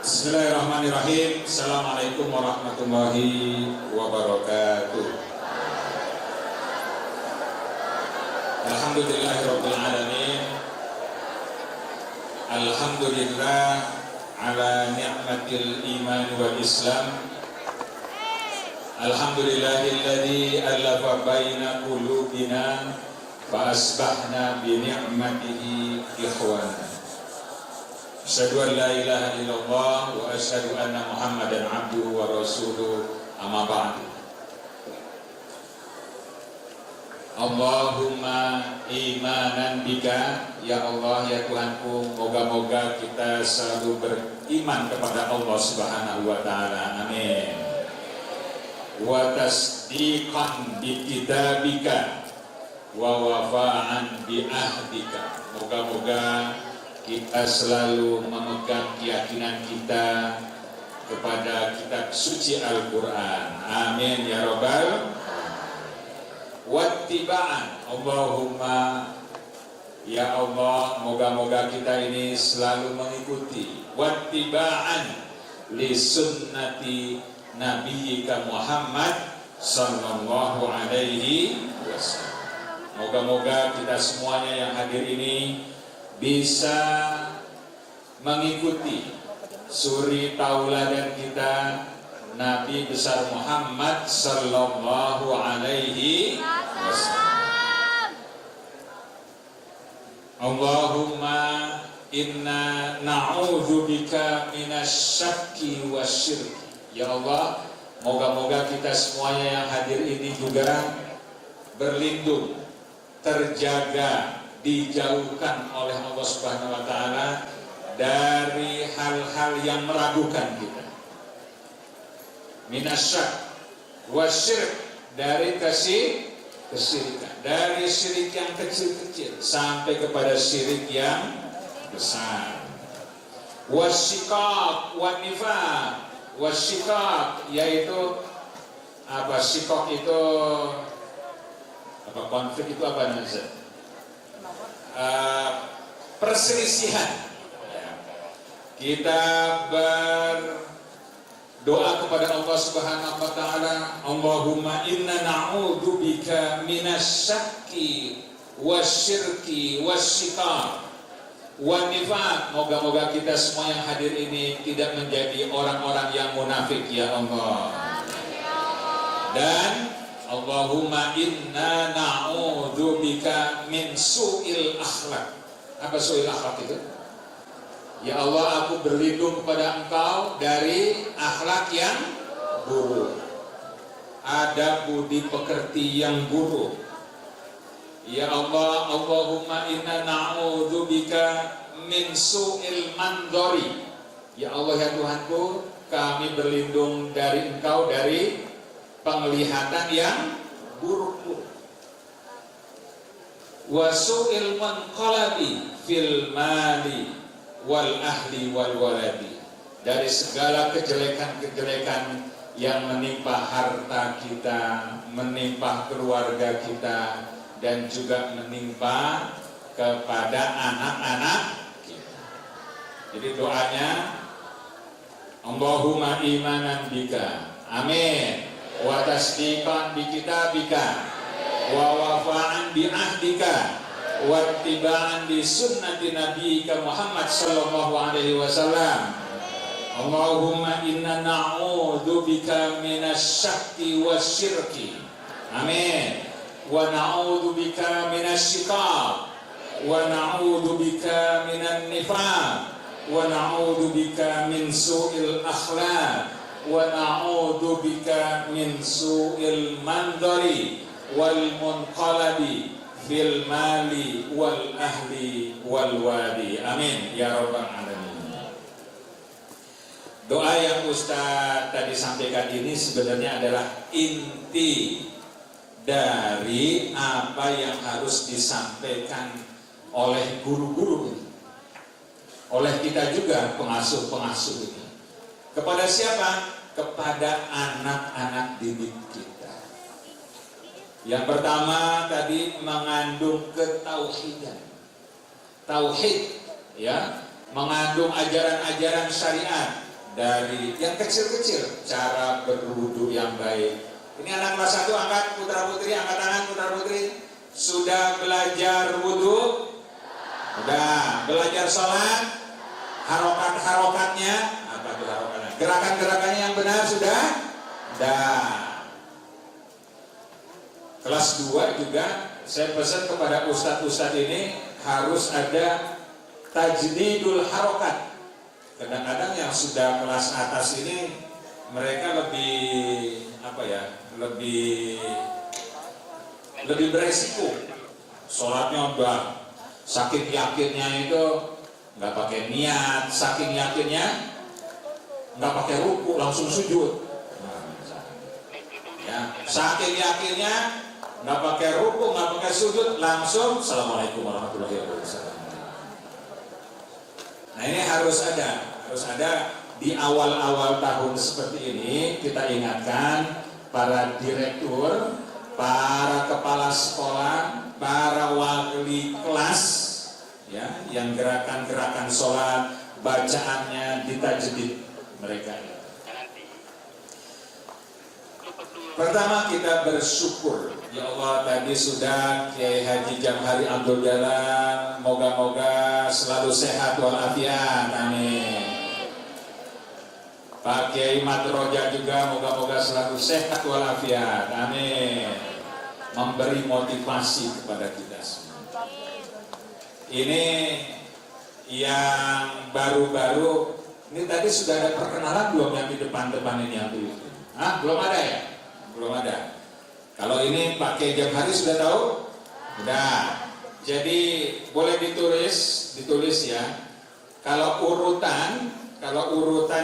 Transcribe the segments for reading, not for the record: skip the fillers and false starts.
Bismillahirrahmanirrahim. Assalamualaikum warahmatullahi wabarakatuh. Alhamdulillahirabbil alamin. Alhamdulillah ala ni'matil iman wal islam. Alhamdulillahilladzi alafa baina qulubina fa asbahna bi ni'matihi ikhwana. Asyhadu an la ilaha illallah wa asyhadu anna Muhammadan abduhu wa rasuluh, amma ba'du. Allahumma imanan bika, ya Allah ya Tuhanku, moga-moga kita selalu beriman kepada Allah Subhanahu wa taala. Amin. Wa tasdiqan bi kitabika wa wafa'an bi ahdika. Moga-moga kita selalu memegang keyakinan kita kepada kitab suci Al-Quran. Amin ya Rabbal. Wattiba'an, Allahumma ya Allah, moga-moga kita ini selalu mengikuti wattiba'an li sunnati nabiyyika Muhammad sallallahu alaihi wasallam. Moga-moga kita semuanya yang hadir ini bisa mengikuti suri tauladan kita Nabi besar Muhammad sallallahu alaihi wasallam. Allahumma inna na'udzubika minasyakki wasyirki. Ya Allah, moga-moga kita semuanya yang hadir ini juga berlindung, terjaga, dijauhkan oleh Allah Subhanahu wa taala dari hal-hal yang meragukan kita. Minasyak wasyirik, dari kesirikan, dari syirik yang kecil-kecil sampai kepada syirik yang besar. Wasyikak wanifak, wasyikak yaitu apa? Syikak itu apa? Konflik itu apa namanya? Perselisihan. Kita berdoa kepada Allah Subhanahu wa taala, Allahumma inna na'udzubika minasyakki wasyirki wasyikak wanifaq. Moga-moga kita semua yang hadir ini tidak menjadi orang-orang yang munafik ya Allah. Dan Allahumma inna na'udzubika min su'il akhlak. Apa su'il akhlak itu? Ya Allah, aku berlindung kepada Engkau dari akhlak yang buruk, adab budi pekerti yang buruk. Ya Allah, Allahumma inna na'udzubika min su'il mandori. Ya Allah ya Tuhanku, kami berlindung dari Engkau dari penglihatan yang buruk. Wa su'il manqalabi fil mali wal ahli wal waladi, dari segala kejelekan-kejelekan yang menimpa harta kita, menimpa keluarga kita, dan juga menimpa kepada anak-anak kita. Jadi doanya Allahumma imanan bika, amin, wa tasdiqan bi kitabika wa wafa'an bi ahdika wa ittiba'an li sunnati nabiyyika Muhammad sallallahu alaihi wasallam. Allahumma inna na'udzubika minasyakki wasyirki, amin, wa na'udzubika minasyikak, wa na'udzubika minan nifaq, wa na'udzubika min su'il akhlaq, wa na'udzubika min su'il mandari wal munqalabi fil mali wal ahli wal wadi. Amin ya rabbal alamin. Doa yang Ustaz tadi sampaikan ini sebenarnya adalah inti dari apa yang harus disampaikan oleh guru-guru, oleh kita juga pengasuh-pengasuh ini. Kepada siapa? Kepada anak-anak didik kita. Yang pertama tadi mengandung ketauhidan. Tauhid ya, mengandung ajaran-ajaran syariat, dari yang kecil-kecil, cara berwudu yang baik. Ini anak kelas 1 angkat putra putri, angkat tangan putra putri. Sudah belajar wudu? Sudah. Belajar sholat? Harokat-harokatnya? Apa itu harokatnya? Gerakan-gerakannya yang benar sudah? Sudah. Kelas 2 juga saya pesan kepada ustadz-ustadz ini harus ada tajdidul harokat. Kadang-kadang yang sudah kelas atas ini mereka lebih lebih beresiko. Sholatnya udah saking yakinnya itu nggak pakai niat, saking yakinnya nggak pakai ruku langsung sujud. Ya, saking yakinnya nggak pakai ruku, nggak pakai sujud, langsung assalamualaikum warahmatullahi wabarakatuh. Nah ini harus ada di awal-awal tahun seperti ini. Kita ingatkan para direktur, para kepala sekolah, para wali kelas, ya, yang gerakan-gerakan sholat bacaannya ditajdid mereka. Pertama kita bersyukur, ya Allah, tadi sudah Kiai Haji Jamhari Abdul Jalal, moga-moga selalu sehat walafiat, amin. Pak Kiai Madroja juga moga-moga selalu sehat walafiat, amin. Memberi motivasi kepada kita semua. Ini yang baru-baru, ini tadi sudah ada perkenalan belum yang di depan-depan ini yang dulu? Belum ada ya? Belum ada. Kalau ini Pak Kiai Jamhari sudah tahu? Sudah. Jadi boleh ditulis ya. Kalau urutan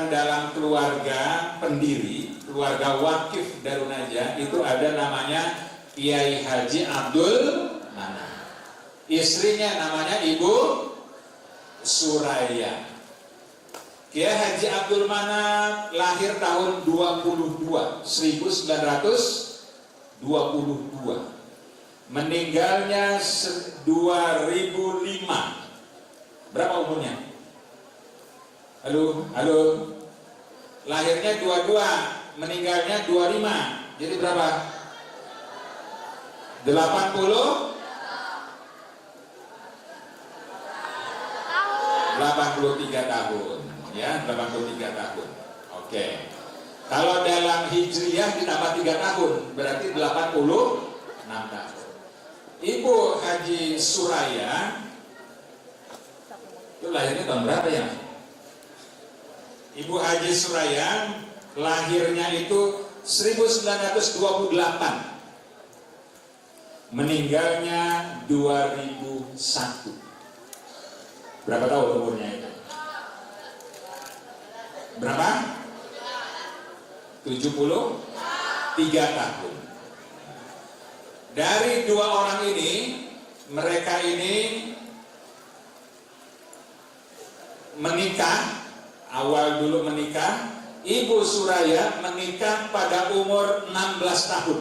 dalam keluarga pendiri, keluarga wakif Darun Najah itu ada namanya Kiai Haji Abdul Manaf. Istrinya namanya Ibu Suraya. Kiai Haji Abdul Manaf lahir tahun 1922. Meninggalnya 2005. Berapa umurnya? Halo. Lahirnya 22, meninggalnya 25. Jadi berapa? 83 tahun. Ya, 83 tahun. Oke. Kalau dalam Hijriyah ditambah 3 tahun, berarti 86 tahun. Ibu Haji Suraya itu lahirnya tahun berapa ya? Ibu Haji Suraya lahirnya itu 1928. Meninggalnya 2001. Berapa tahun umurnya itu? Berapa? 73 tahun. Dari dua orang ini, mereka ini menikah, awal dulu menikah. Ibu Suraya menikah pada umur 16 tahun.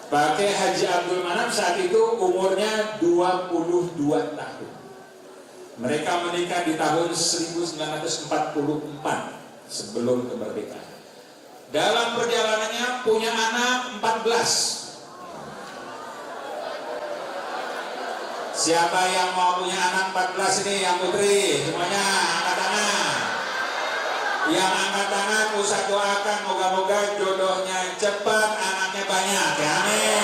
Pak Haji Abdul Manaf saat itu umurnya 22 tahun. Mereka menikah di tahun 1944 sebelum kemerdekaan. Dalam perjalanannya punya anak 14. Siapa yang mau punya anak 14 ini, yang putri? Semuanya angkat tangan. Yang angkat tangan usah doakan moga-moga jodohnya cepat, anaknya banyak ya, amin.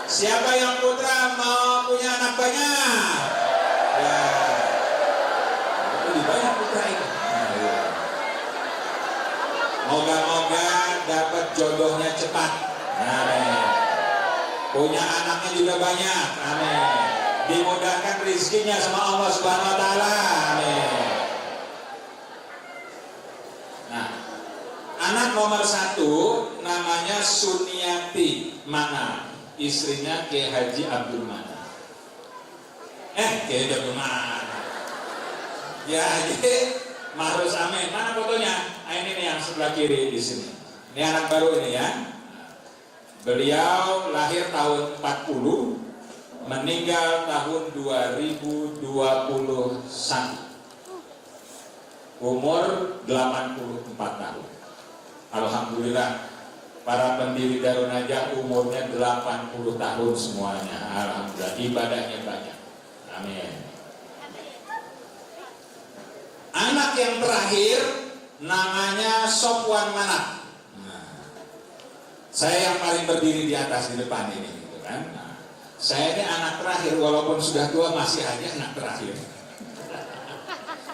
Siapa yang putra mau punya anak banyak? Ya, lebih banyak putra itu. Moga-moga dapat jodohnya cepat, amin. Punya anaknya juga banyak, amin. Dimudahkan rezekinya sama Allah Subhanahu Wa Taala, amin. Nah, anak nomor 1 namanya Suniati Manaf, istrinya Kiai Haji Abdul Manaf. Kiai Haji Abdul Manaf. Ya, jadi Mahrus Amin. Mana fotonya? Ini nih yang sebelah kiri di sini. Ini anak baru ini ya. Beliau lahir tahun 40, meninggal tahun 2021. Umur 84 tahun. Alhamdulillah, para pendiri Darun Najah umurnya 80 tahun semuanya. Alhamdulillah, ibadahnya banyak. Amin. Anak yang terakhir namanya Sofwan Manaf. Saya yang paling berdiri di atas di depan ini, gitu kan. Saya ini anak terakhir, walaupun sudah tua masih aja anak terakhir.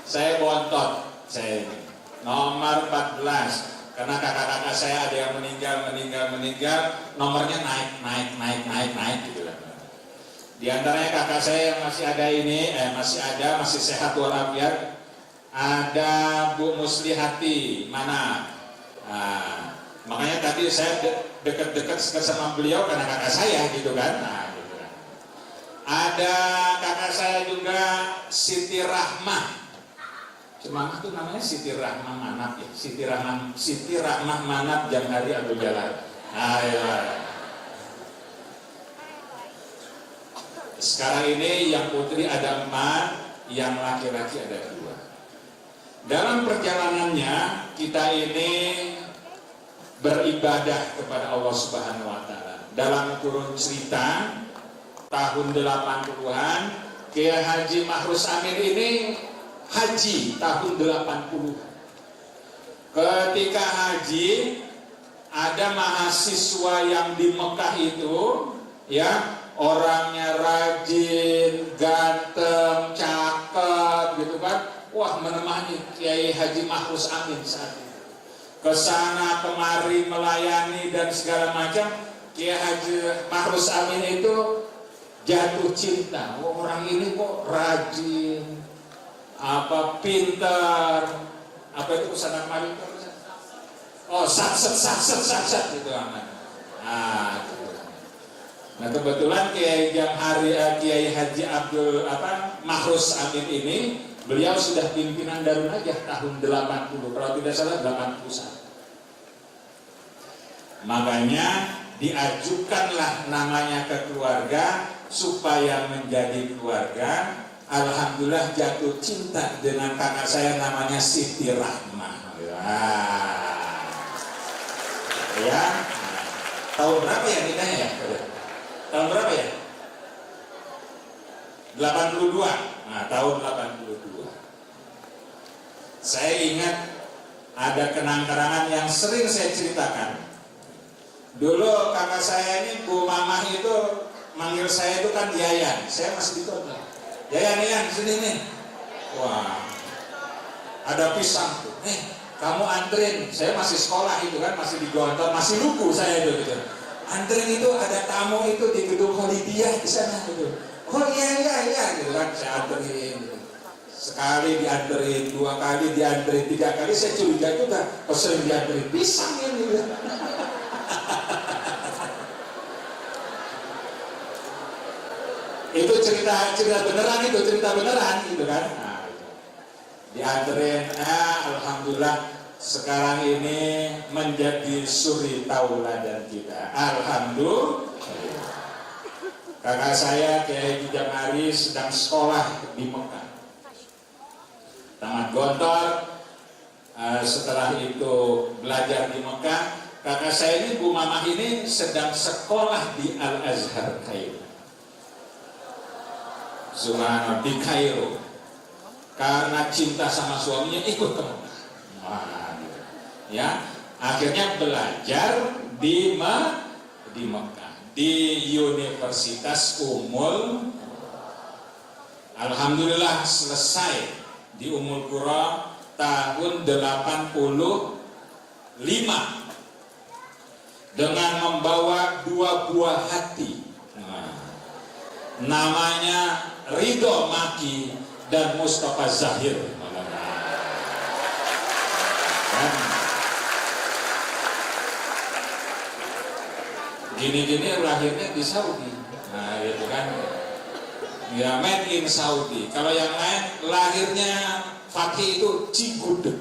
Saya bontot, saya ini nomor 14. Karena kakak-kakak saya ada yang meninggal, nomornya naik gitu kan. Di antaranya kakak saya yang masih ada ini, masih sehat walafiat. Ada Bu Muslihati, mana? Makanya tadi saya dekat-dekat sama beliau karena kakak saya gitu kan. Gitu kan. Ada kakak saya juga Siti Rahmah. Cuma itu namanya Siti Rahmah Manaf ya. Siti Rahmah Manaf Jamhari Abdul Jalal. Sekarang ini yang putri ada 4, yang laki-laki ada 2. Dalam perjalanannya kita ini beribadah kepada Allah Subhanahu wa taala. Dalam kurun cerita tahun 80-an, Kiai Haji Mahrus Amin ini haji tahun 80. Ketika haji, ada mahasiswa yang di Mekah itu ya, orangnya rajin, ganteng, cakep gitu kan. Wah, menemani Kiai Haji Mahrus Amin saat itu. Kesana kemari melayani dan segala macam. Kiai Haji Mahrus Amin itu jatuh cinta. Wah, orang ini kok rajin, pintar, itu kesana kemari. Oh, satset gitu anak. Gitu. Nah, kebetulan Kiai Haji Mahrus Amin ini, beliau sudah pimpinan Darun Najah tahun 80, kalau tidak salah 81. Makanya diajukanlah namanya ke keluarga supaya menjadi keluarga. Alhamdulillah jatuh cinta dengan kakak saya namanya Siti Rahmah. Ya. Tahun berapa ya nikahnya ya? Tahun berapa ya? 82. Nah, tahun 82. Saya ingat ada kenang-kenangan yang sering saya ceritakan. Dulu kakak saya ini, Bu Mamah itu manggil saya itu kan Yayan. Saya masih di kota. Yayan, sini nih. Wah, ada pisang tuh. Kamu antrin. Saya masih sekolah itu kan, masih di Gontor, masih lugu saya itu gitu. Antrin itu ada tamu itu di gedung Holidiyah di sana gitu. Oh iya gitu kan, saya anterin gitu. Sekali dianterin, 2 kali dianterin, 3 kali saya curiga juga. Kok sering dianterin pisang ini gitu. Itu cerita beneran gitu kan. Nah, dianterin, alhamdulillah sekarang ini menjadi suri tauladan kita. Alhamdulillah. Kakak saya Kiai Haji Jamhari sedang sekolah di Mekah, tamat Gontor. Setelah itu belajar di Mekah. Kakak saya ini, Bu Mamah ini, sedang sekolah di Al Azhar Kairo. Subhanallah, di Kairo. Karena cinta sama suaminya ikut ke Mekah. Ya, akhirnya belajar di Mekah, di Universitas Ummul. Alhamdulillah selesai di Ummul Qura tahun 85 dengan membawa 2 buah hati. Namanya Ridho Maki dan Mustafa Zahir. Gini-gini lahirnya di Saudi. Nah, itu kan. Ya, made in Saudi. Kalau yang lain lahirnya Fakih itu Cigudeg.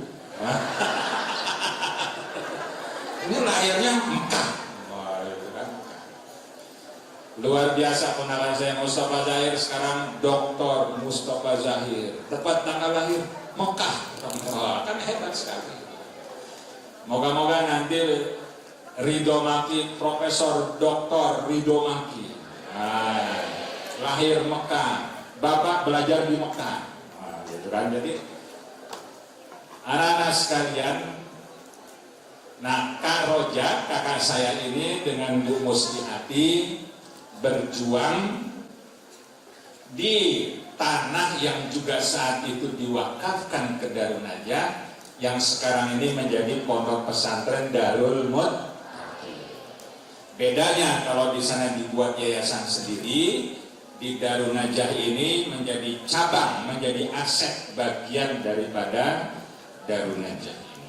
Ini lahirnya Mekah. Wah, itu kan. Luar biasa kenalan saya Mustafa Zahir, sekarang Dr. Mustafa Zahir. Tepat tanggal lahir Mekah. Kan hebat sekali. Moga-moga nanti Ridho Maki, Profesor Dr. Ridho Maki. Lahir Mekah, bapak belajar di Mekah. Gitu kan. Jadi anak-anak sekalian, nah Kak Roja, kakak saya ini dengan Bu Musliati berjuang di tanah yang juga saat itu diwakafkan ke Darun Najah, yang sekarang ini menjadi pondok pesantren Darul Mut. Bedanya kalau di sana dibuat yayasan sendiri, di Darun Najah ini menjadi cabang, menjadi aset bagian daripada Darun Najah ini.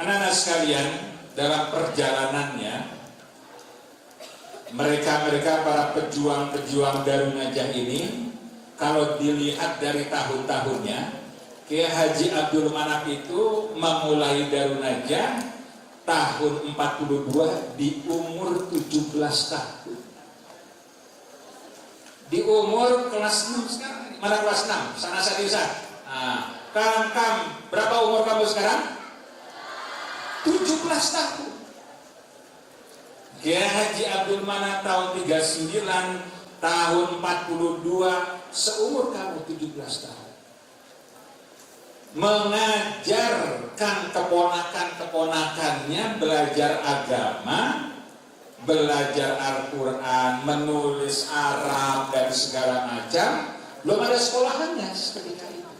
Anak-anak sekalian, dalam perjalanannya mereka para pejuang-pejuang Darun Najah ini, kalau dilihat dari tahun-tahunnya, Kiai Haji Abdul Manap itu memulai Darun Najah tahun 42 di umur 17 tahun. Di umur kelas 6 sekarang. Mana kelas 6? Sana Sadisa. Kam, berapa umur kamu sekarang? 17 tahun. Kiai Haji Abdul Manap tahun 39, tahun 42, seumur kamu 17 tahun. Mengajarkan keponakan-keponakannya belajar agama, belajar Al-Quran, menulis Arab dan segala macam. Belum ada sekolahannya ketika itu.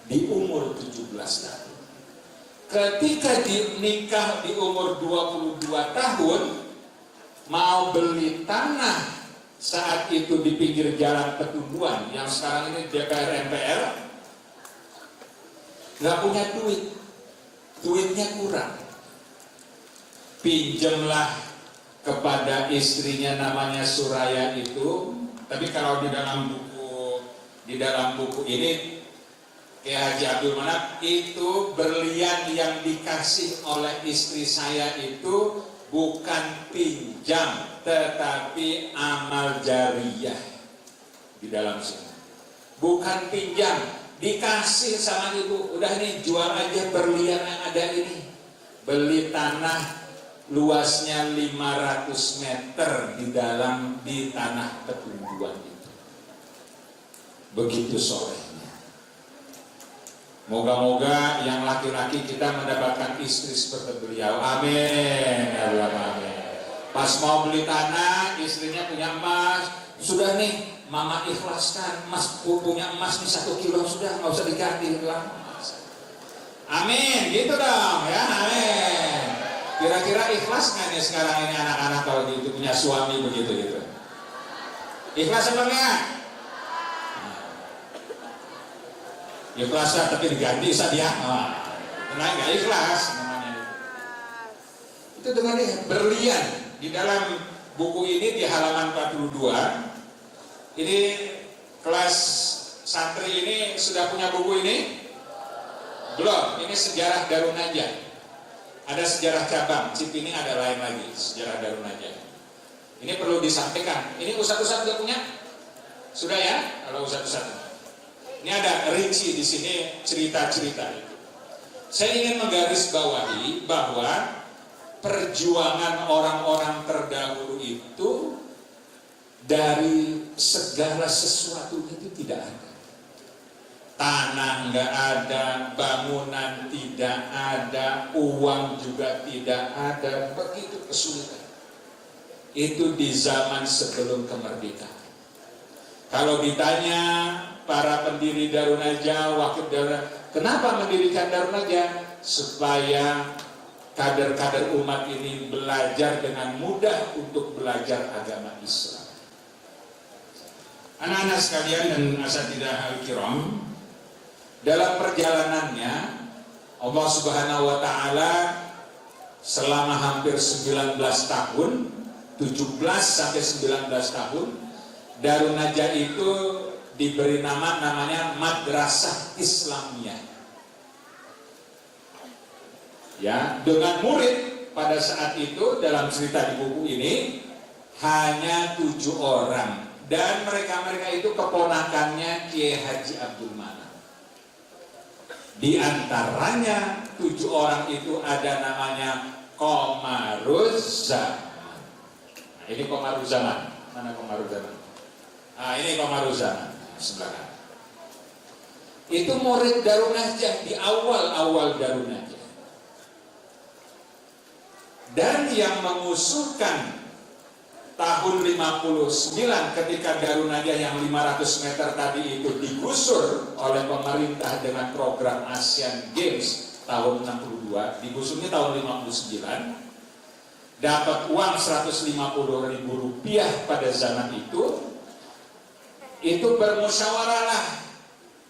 Di umur 17 tahun. Ketika nikah di umur 22 tahun, mau beli tanah saat itu di pinggir jalan Petunduan, yang sekarang ini DPR MPR, nggak punya duitnya kurang. Pinjamlah kepada istrinya namanya Suraya itu, tapi kalau di dalam buku ini Kiai Haji Abdul Manap itu berlian yang dikasih oleh istri saya itu bukan pinjam, tetapi amal jariyah di dalam sini. Bukan pinjam, dikasih sama ibu. Udah nih, jual aja berlian yang ada ini. Beli tanah luasnya 500 meter di tanah Petunduan itu. Begitu sore. Moga-moga yang laki-laki kita mendapatkan istri seperti beliau. Amin. Ya Allah, amin. Pas mau beli tanah, istrinya punya emas. Sudah nih, mama ikhlaskan. Mas punya emas nih 1 kilo, sudah nggak usah diganti bilang. Amin. Gitu dong ya. Amin. Kira-kira ikhlas nggak nih sekarang ini anak-anak kalau gitu punya suami begitu gitu? Ikhlas apa enggak? Ikhlas tapi diganti dia, karena nggak ikhlas namanya. Itu dengan berlian di dalam buku ini di halaman 42. Ini kelas santri ini sudah punya buku ini? Belum. Ini sejarah Darun Najah. Ada sejarah cabang. Cip ini ada lain lagi sejarah Darun Najah. Ini perlu disampaikan. Ini ustadz-ustadz udah punya? Sudah ya? Kalau ustadz-ustadz. Ini ada rinci di sini cerita-cerita itu. Saya ingin menggarisbawahi bahwa perjuangan orang-orang terdahulu itu dari segala sesuatu itu tidak ada. Tanah nggak ada, bangunan tidak ada, uang juga tidak ada, begitu kesulitan. Itu di zaman sebelum kemerdekaan. Kalau ditanya para pendiri Darun Najah, wakil Darun Najah, kenapa mendirikan Darun Najah? Supaya kader-kader umat ini belajar dengan mudah untuk belajar agama Islam. Anak-anak sekalian dan asatidzah al-kiram, dalam perjalanannya Allah Subhanahu wa taala selama hampir 19 tahun, 17 sampai 19 tahun, Darun Najah itu diberi namanya Madrasah Islamiyah. Ya, dengan murid pada saat itu dalam cerita di buku ini hanya 7 orang, dan mereka itu keponakannya Kiai Haji Abdul Manap. Di antaranya 7 orang itu ada namanya Qomaruz Zaman. Nah, ini Qomaruz Zaman. Mana Qomaruz Zaman? Nah, ini Qomaruz Zaman. Sebelah kanan. Itu murid Darun Najah di awal-awal Darun Najah. Dan yang mengusulkan tahun 59 ketika Darun Najah yang 500 meter tadi itu digusur oleh pemerintah dengan program Asian Games tahun 62, digusurnya tahun 59, dapat uang Rp150.000 pada zaman itu bermusyawarahlah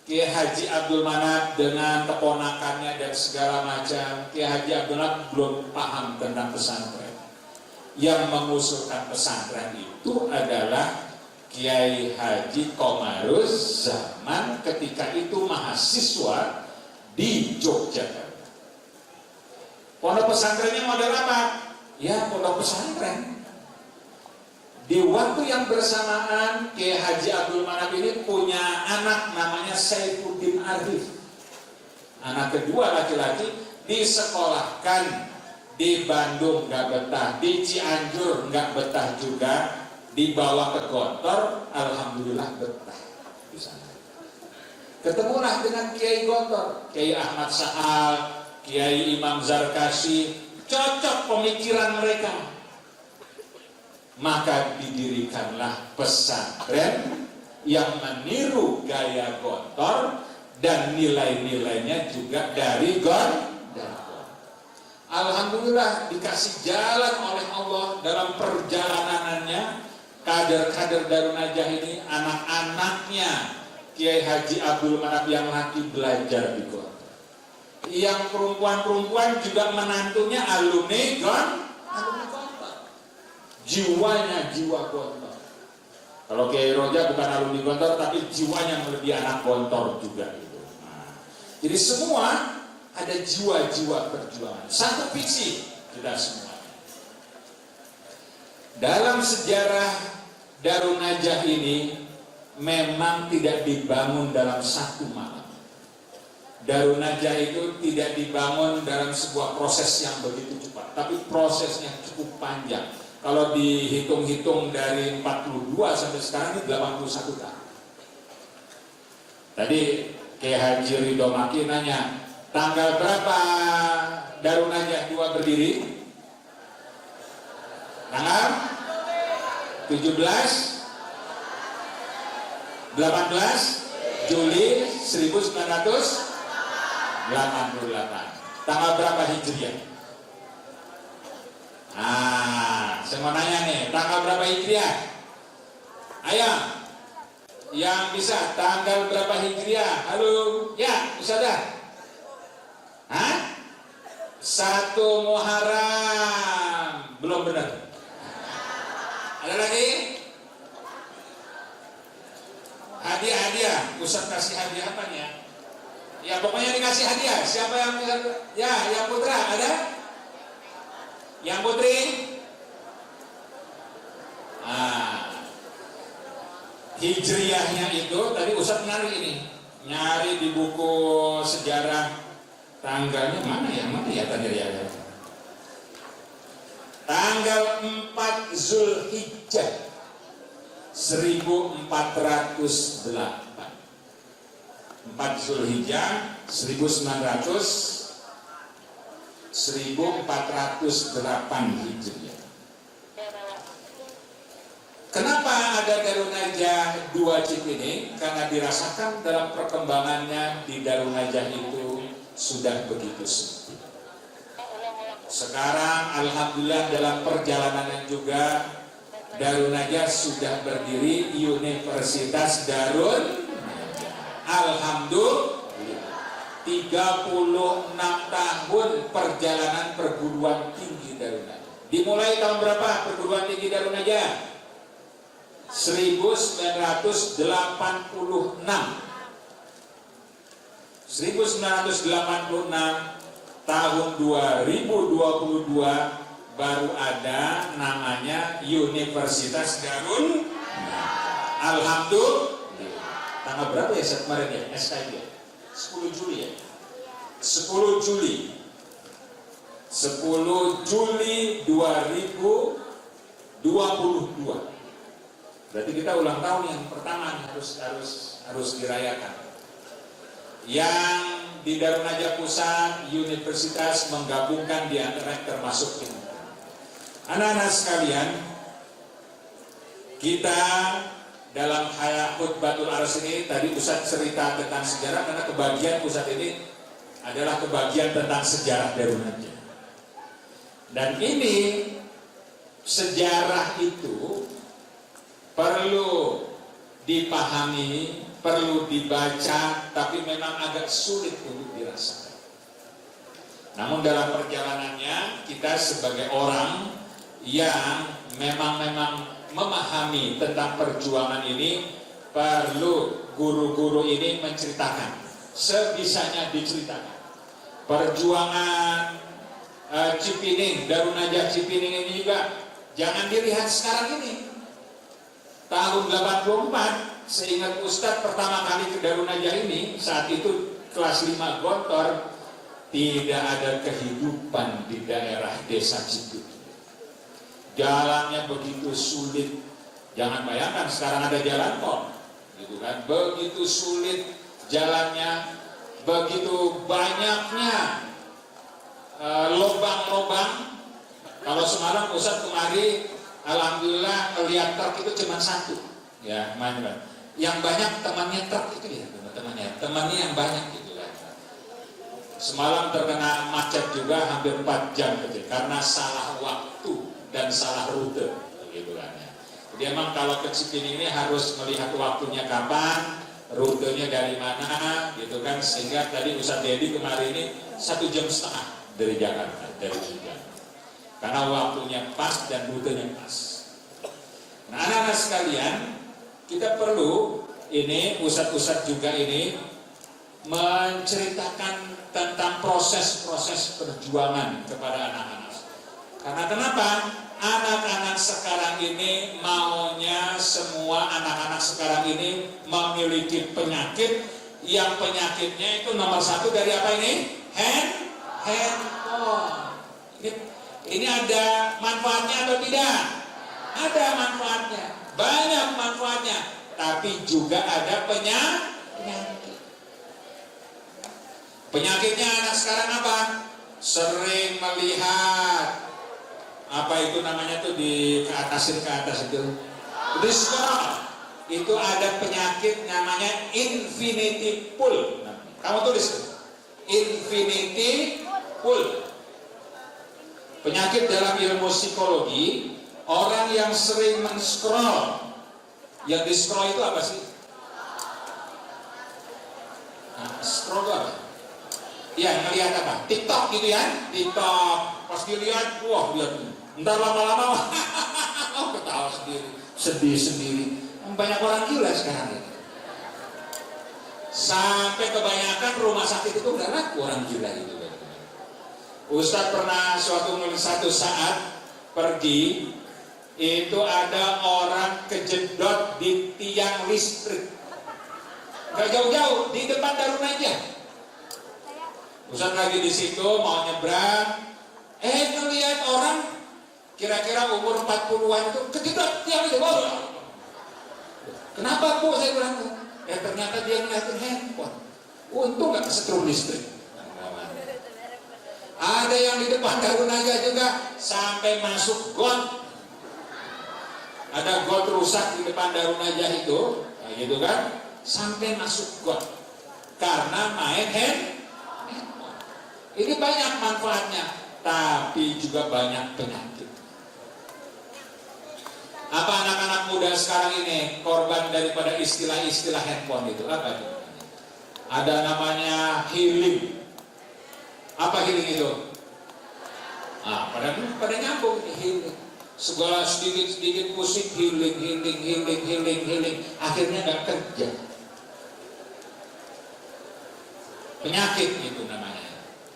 Kiai Haji Abdul Manap dengan keponakannya dan segala macam. Kiai Haji Abdul Manap belum paham tentang pesantren. Yang mengusulkan pesantren itu adalah Kiai Haji Qomaruz Zaman ketika itu mahasiswa di Yogyakarta. Pondok pesantrennya model apa? Ya, pondok pesantren. Di waktu yang bersamaan Kiai Haji Abdul Manap ini punya anak namanya Saifuddin Arif. Anak kedua laki-laki disekolahkan di Bandung nggak betah, di Cianjur nggak betah juga, dibawa ke Gontor, alhamdulillah betah di sana. Ketemulah dengan Kiai Gontor, Kiai Ahmad Sa'al, Kiai Imam Zarkasi, cocok pemikiran mereka. Maka didirikanlah pesantren yang meniru gaya Gontor dan nilai-nilainya juga dari Gontor. Alhamdulillah dikasih jalan oleh Allah dalam perjalanannya. Kader-kader Darun Najah ini, anak-anaknya Kiai Haji Abdul Manap yang laki belajar di Gontor. Yang perempuan-perempuan juga menantunya alumni Gontor. Jiwanya jiwa Gontor. Kalau Kiai Roja bukan alumni Gontor, tapi jiwanya melebihi anak Gontor juga gitu. Nah, jadi semua ada jiwa-jiwa perjuangan. Satu visi kita semua. Dalam sejarah Darun Najah ini memang tidak dibangun dalam satu malam. Darun Najah itu tidak dibangun dalam sebuah proses yang begitu cepat, tapi prosesnya cukup panjang. Kalau dihitung-hitung dari 42 sampai sekarang ini 81 tahun. Tadi Kiai Haji Ridho Maki nanya, tanggal berapa Darun Najah 2 berdiri? Tanggal 17 18 Juli 1988. Tanggal berapa Hijriah? Saya mau nanya nih, tanggal berapa Hijriah? Ayo, yang bisa tanggal berapa Hijriah? Halo, ya, bisa dah? 1 Muharram, belum benar. Ada lagi? Hadiah, Ustaz kasih hadiah apa nih ya? Ya pokoknya dikasih hadiah. Siapa yang bisa? Ya, yang putra ada? Yang putri? Hijriahnya itu tadi Ustaz nyari di buku sejarah, tanggalnya mana ya tadi ya? Tanggal 4 Zulhijjah 1408. 4 Zulhijjah 1408 Hijriah. Kenapa ada Darun Najah 2 Cikini? Karena dirasakan dalam perkembangannya di Darun Najah itu sudah begitu sempit. Sekarang alhamdulillah dalam perjalanannya juga Darun Najah sudah berdiri Universitas Darun Najah. Alhamdulillah 36 tahun perjalanan perguruan tinggi Darun Najah. Dimulai tahun berapa perguruan tinggi Darun Najah? 1986. 1986 tahun 2022 baru ada namanya Universitas Darun. Alhamdulillah. Tanggal berapa ya kemarin ya SKJ? 10 Juli ya. 10 Juli 2022. Berarti kita ulang tahun yang pertama harus dirayakan. Yang di Darun Najah Pusat Universitas menggabungkan di antara termasuk ini. Anak-anak sekalian, kita dalam khutbatul aras ini tadi Ustadz cerita tentang sejarah, karena kebagian Ustadz ini adalah kebagian tentang sejarah Darun Najah. Dan ini sejarah itu perlu dipahami, perlu dibaca, tapi memang agak sulit untuk dirasakan. Namun dalam perjalanannya kita sebagai orang yang memang memahami tentang perjuangan ini, perlu guru-guru ini menceritakan, sebisanya diceritakan. Perjuangan Cipining, Darun Najah Cipining ini juga jangan dilihat sekarang ini. Tahun 84, seingat Ustadz pertama kali ke Darun Najah ini, saat itu kelas 5 Gontor, tidak ada kehidupan di daerah desa Cipining. Jalannya begitu sulit. Jangan bayangkan sekarang ada jalan tol, gitu kan? Begitu sulit jalannya, begitu banyaknya lubang-lubang. Kalau semalam Ustadz kemari, alhamdulillah lihat truk itu cuma satu, ya mana? Yang banyak temannya truk itu ya, temannya yang banyak gitu kan. Semalam terkena macet juga hampir 4 jam gitu, karena salah waktu dan salah rute, gitu kan ya. Jadi emang kalau ke Cipining ini harus melihat waktunya kapan, rutenya dari mana, gitu kan. Sehingga tadi Ustadz Dedi kemarin ini 1,5 jam dari Jakarta, dari Tujuan. Karena waktunya pas dan rutenya pas. Nah, anak-anak sekalian, kita perlu ini Ustadz juga ini menceritakan tentang proses-proses perjuangan kepada anak-anak. Karena kenapa? Anak-anak sekarang ini maunya semua anak-anak sekarang ini memiliki penyakit, yang penyakitnya itu nomor 1 dari apa ini? Handphone. Ini ada manfaatnya atau tidak? Ada manfaatnya, banyak manfaatnya, tapi juga ada penyakit. Penyakitnya anak sekarang apa? Sering melihat apa itu namanya tuh ke atas itu scroll. Itu ada penyakit namanya infinity pool. Kamu tulis infinity pool. Penyakit dalam ilmu psikologi, orang yang sering men-scroll. Yang di scroll itu apa sih? Nah, scroll itu apa? Ya, ngelihat apa? TikTok gitu ya? TikTok. Pas dilihat, wah lihat. Ntar lama-lama, ketawa sendiri, sedih sendiri. Banyak orang gila sekarang ini. Sampai kebanyakan rumah sakit itu udah laku orang gila itu. Ustadz pernah suatu saat pergi, itu ada orang kejedot di tiang listrik. Gak jauh-jauh, di depan Darun Najah. Ustadz lagi di situ mau nyebrang, ngelihat orang kira-kira umur 40-an itu kejedot tiang itu. Kenapa Bu? Saya bilang, ternyata dia ngeliatin handphone. Untung gak kesetrum listrik. Ada yang di depan Darun Najah juga sampai masuk got. Ada got rusak di depan Darun Najah itu, gitu kan? Sampai masuk got karena main handphone. Ini banyak manfaatnya, tapi juga banyak penyakit. Apa anak-anak muda sekarang ini korban daripada istilah-istilah handphone itu? Apa itu? Ada namanya healing. Apa healing itu? Pada nyambung healing. Segala sedikit musik healing. Akhirnya nggak kerja. Penyakit itu namanya.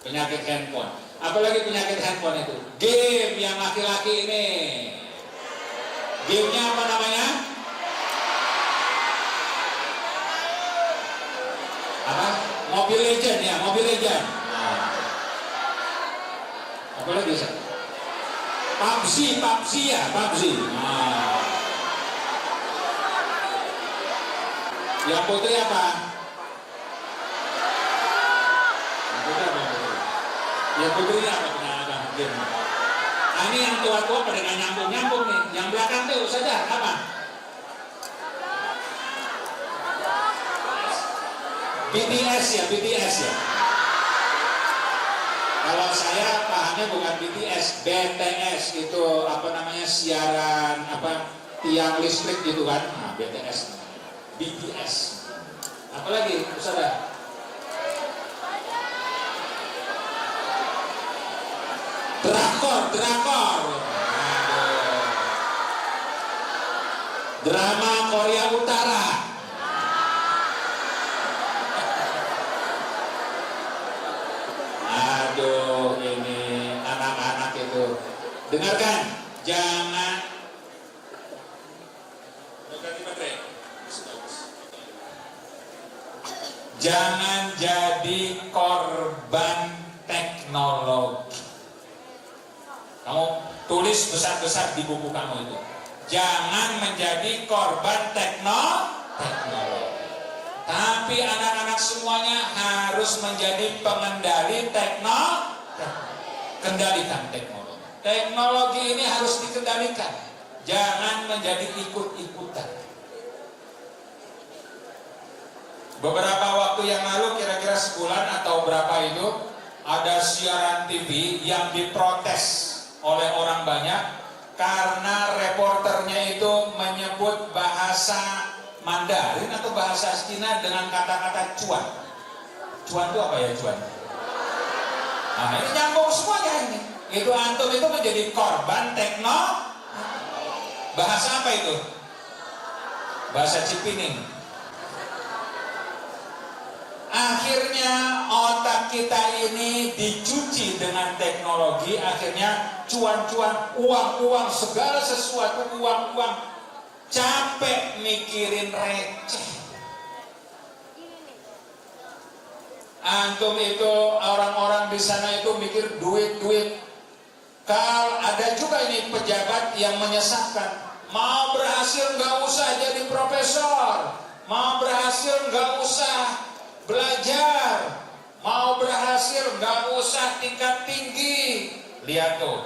Penyakit handphone. Apalagi penyakit handphone itu. Game yang laki-laki ini. Gamenya apa namanya? Apa? Mobile Legend ya, Mobile Legend. Nah. Apa lagi sih? PUBG ya, PUBG. Nah. Yang putri apa? Yang putri apa? Game. Nah, ini yang tua-tua pada nggak nyambung nih. Yang belakang tuh saja apa? BTS ya. Kalau saya pahamnya bukan BTS, BTS itu apa namanya, siaran apa tiang listrik gitu kan? Nah, BTS, BTS. Apalagi, saudara? Drakor. Drama Korea Utara. Aduh, ini anak-anak itu. Dengarkan, jangan jadi korban teknologi. Kamu tulis besar-besar di buku kamu itu. Jangan menjadi korban teknologi. Tapi anak-anak semuanya harus menjadi pengendali teknologi. Kendalikan teknologi. Teknologi ini harus dikendalikan. Jangan menjadi ikut-ikutan. Beberapa waktu yang lalu, kira-kira sebulan atau berapa itu, ada siaran TV yang diprotes oleh orang banyak karena reporternya itu menyebut bahasa Mandarin atau bahasa Cina dengan kata-kata cuan. Cuan itu apa ya, cuan? Nah, ini nyambung semuanya ini. Itu antum itu menjadi korban teknologi. Bahasa apa itu? Bahasa Cipining. Akhirnya otak kita ini dicuci dengan teknologi. Akhirnya cuan-cuan, uang-uang, segala sesuatu uang-uang. Capek mikirin receh. Antum itu, orang-orang di sana itu mikir duit. Kalau ada juga ini pejabat yang menyesatkan, mau berhasil nggak usah jadi profesor, mau berhasil nggak usah belajar, mau berhasil nggak usah tingkat tinggi. Lihat tuh,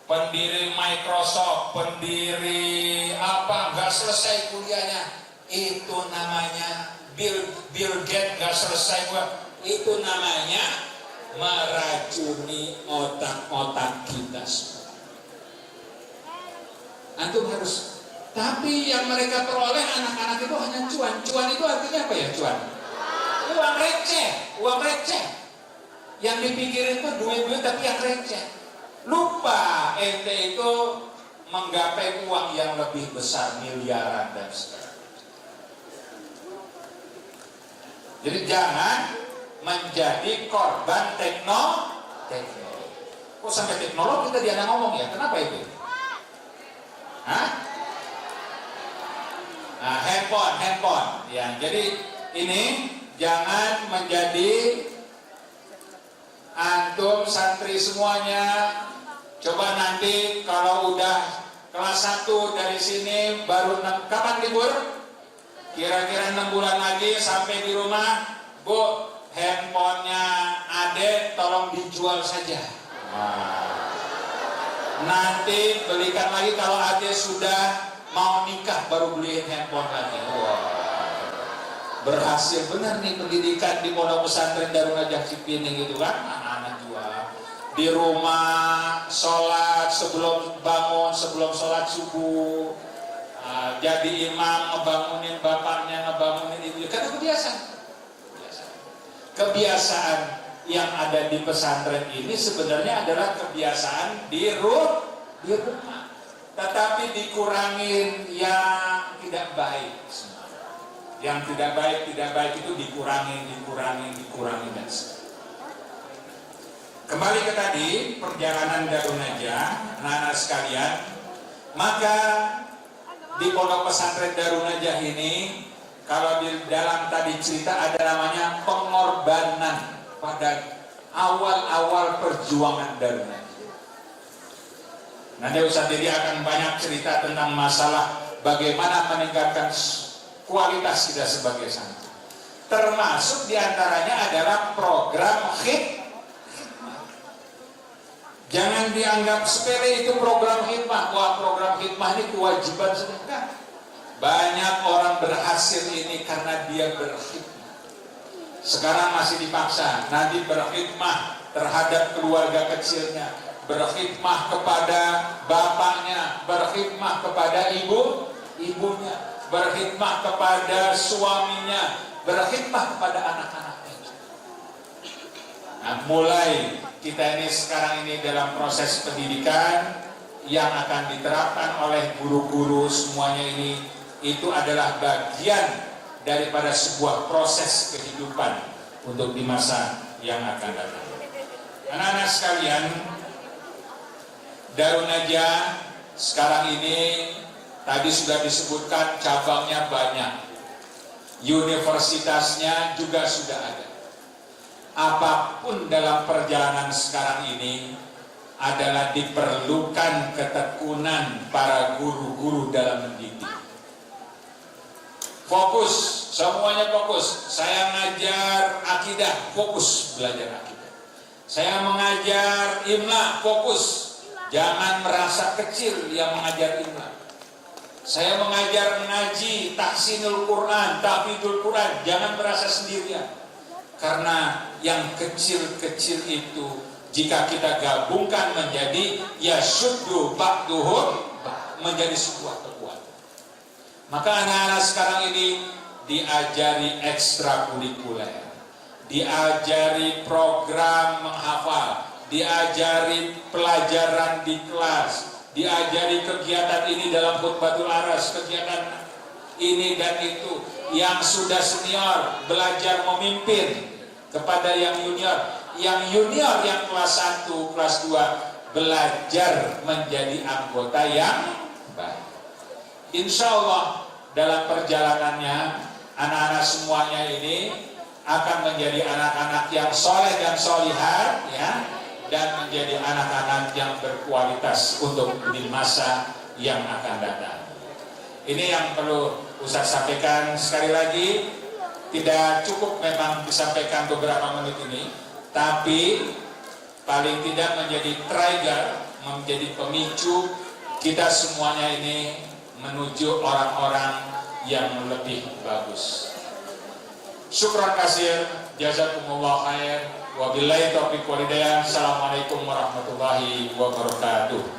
pendiri Microsoft, pendiri apa, nggak selesai kuliahnya, itu namanya Bill Gates, nggak selesai gua. Itu namanya meracuni otak-otak kita semua. Antum harus. Tapi yang mereka peroleh anak-anak itu hanya cuan. Cuan itu artinya apa ya, cuan? Uang receh. Yang dipikirin itu duit-duit tapi yang receh. Lupa ente itu menggapai uang yang lebih besar, miliaran dan sebagainya. Jadi jangan menjadi korban teknologi. Kok sampai teknologi tadi anak ngomong ya? Kenapa itu? Hah? Nah, handphone. Ya, jadi ini jangan menjadi antum santri semuanya. Coba nanti kalau udah kelas 1 dari sini baru kapan libur? Kira-kira 6 bulan lagi sampai di rumah, Bu, handphonenya Ade tolong dijual saja. Nanti belikan lagi kalau Ade sudah mau nikah baru beliin handphone lagi. Berhasil benar nih pendidikan di pondok pesantren Darul Najah Cipining gitu kan, anak-anak jual di rumah, sholat sebelum bangun, sebelum sholat subuh, jadi imam ngebangunin bapaknya, ngebangunin ibu, karena kebiasaan yang ada di pesantren ini sebenarnya adalah kebiasaan di rumah, tetapi dikurangin yang tidak baik. Yang tidak baik itu dikurangin dan sebagainya. Kembali ke tadi perjalanan Darun Najah, anak-anak sekalian, maka di pondok pesantren Darun Najah ini, kalau di dalam tadi cerita ada namanya pengorbanan pada awal-awal perjuangan Darun Najah. Nanti Ustaz Didi akan banyak cerita tentang masalah bagaimana meningkatkan kualitas kita sebagai santri. Termasuk diantaranya adalah program khidmah. Jangan dianggap sepele itu program khidmah. Wah, program khidmah ini kewajiban sedekah. Banyak orang berhasil ini karena dia berkhidmah. Sekarang masih dipaksa, nanti berkhidmah terhadap keluarga kecilnya, berkhidmah kepada bapaknya, berkhidmah kepada ibunya, berkhidmah kepada suaminya, berkhidmah kepada anak-anaknya. Nah, mulai kita ini sekarang ini dalam proses pendidikan yang akan diterapkan oleh guru-guru semuanya ini, itu adalah bagian daripada sebuah proses kehidupan untuk di masa yang akan datang. Anak-anak sekalian, Darun Najah sekarang ini tadi sudah disebutkan cabangnya banyak, universitasnya juga sudah ada. Apapun dalam perjalanan sekarang ini adalah diperlukan ketekunan para guru-guru dalam mendidik. Fokus, semuanya fokus. Saya ngajar akidah, fokus belajar akidah. Saya mengajar imla, fokus. Jangan merasa kecil yang mengajar imla. Saya mengajar ngaji, tahsinul Quran, tahfidul Quran, jangan merasa sendirian. Karena yang kecil-kecil itu jika kita gabungkan menjadi yasuddu ba'duhum, menjadi sebuah kekuatan. Maka anak-anak sekarang ini diajari ekstrakurikuler, diajari program menghafal, diajari pelajaran di kelas, diajari kegiatan ini dalam khutbatul aras, kegiatan ini dan itu. Yang sudah senior belajar memimpin kepada yang junior yang kelas 1, kelas 2 belajar menjadi anggota yang baik. Insya Allah dalam perjalanannya anak-anak semuanya ini akan menjadi anak-anak yang soleh dan solihat, ya, dan menjadi anak-anak yang berkualitas untuk di masa yang akan datang. Ini yang perlu Ustaz sampaikan sekali lagi. Tidak cukup memang disampaikan beberapa menit ini, tapi paling tidak menjadi trigger, menjadi pemicu kita semuanya ini menuju orang-orang yang lebih bagus. Syukran kasir, jazakumullah khair, wabillahi taufiq wal hidayah. Assalamualaikum warahmatullahi wabarakatuh.